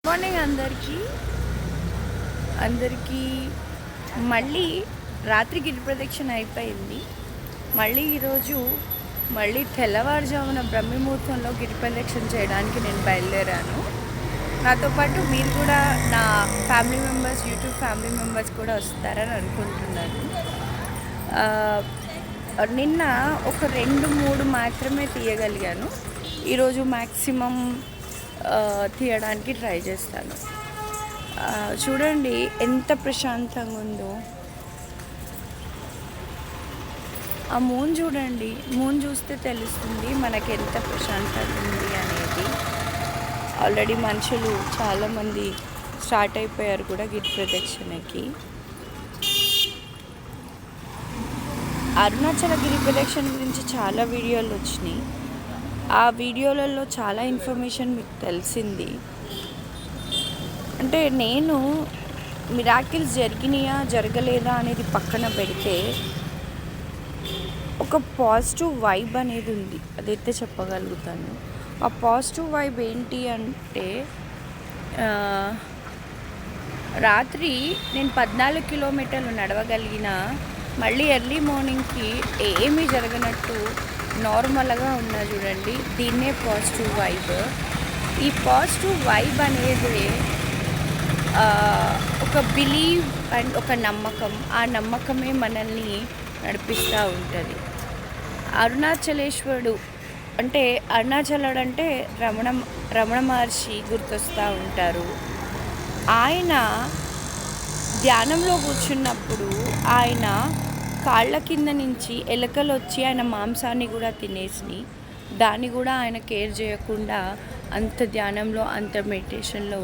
Morning అందరికీ మళ్ళీ రాత్రి గిరి ప్రదక్షిణ అయిపోయింది. మళ్ళీ ఈరోజు తెల్లవారుజామున బ్రహ్మముహూర్తంలో గిరి ప్రదక్షిణ చేయడానికి నేను బయలుదేరాను. నాతో పాటు మీరు కూడా నా family members, YouTube family members కూడా వస్తారని అనుకుంటున్నాను. నిన్న ఒక 2-3 మాత్రమే తీయగలిగాను. ఈరోజు మ్యాక్సిమం తీయడానికి ట్రై చేస్తాను. చూడండి ఎంత ప్రశాంతంగా ఉందో. ఆ మూన్ చూడండి, మూన్ చూస్తే తెలుస్తుంది మనకి ఎంత ప్రశాంతంగా ఉంది అనేది. ఆల్రెడీ మనుషులు చాలామంది స్టార్ట్ అయిపోయారు కూడా గిరి ప్రదక్షిణకి. అరుణాచల గిరి ప్రదక్షిణ గురించి చాలా వీడియోలు వచ్చినాయి. ఆ వీడియోలలో చాలా ఇన్ఫర్మేషన్ మీకు తెలిసింది. అంటే నేను మిరాకిల్స్ జరిగినాయా జరగలేదా అనేది పక్కన పెడితే ఒక పాజిటివ్ వైబ్ అనేది ఉంది, అదైతే చెప్పగలుగుతాను. ఆ పాజిటివ్ వైబ్ ఏంటి అంటే, రాత్రి నేను 14 కిలోమీటర్లు నడవగలిగిన, మళ్ళీ ఎర్లీ మార్నింగ్కి ఏమీ జరగనట్టు నార్మల్గా ఉన్నా చూడండి. దీన్నే పాజిటివ్ వైబ్. ఈ పాజిటివ్ వైబ్ అనేది ఒక బిలీవ్ అండ్ ఒక నమ్మకం. ఆ నమ్మకమే మనల్ని నడిపిస్తూ ఉంటుంది. అరుణాచలేశ్వరుడు అంటే, అరుణాచలుడు అంటే రమణ మహర్షి గుర్తొస్తూ ఉంటారు. ఆయన ధ్యానంలో కూర్చున్నప్పుడు ఆయన కాళ్ళ కింద నుంచి ఎలుకలు వచ్చి ఆయన మాంసాన్ని కూడా తినేసి, దాన్ని కూడా ఆయన కేర్ చేయకుండా అంత ధ్యానంలో, అంత మెడిటేషన్లో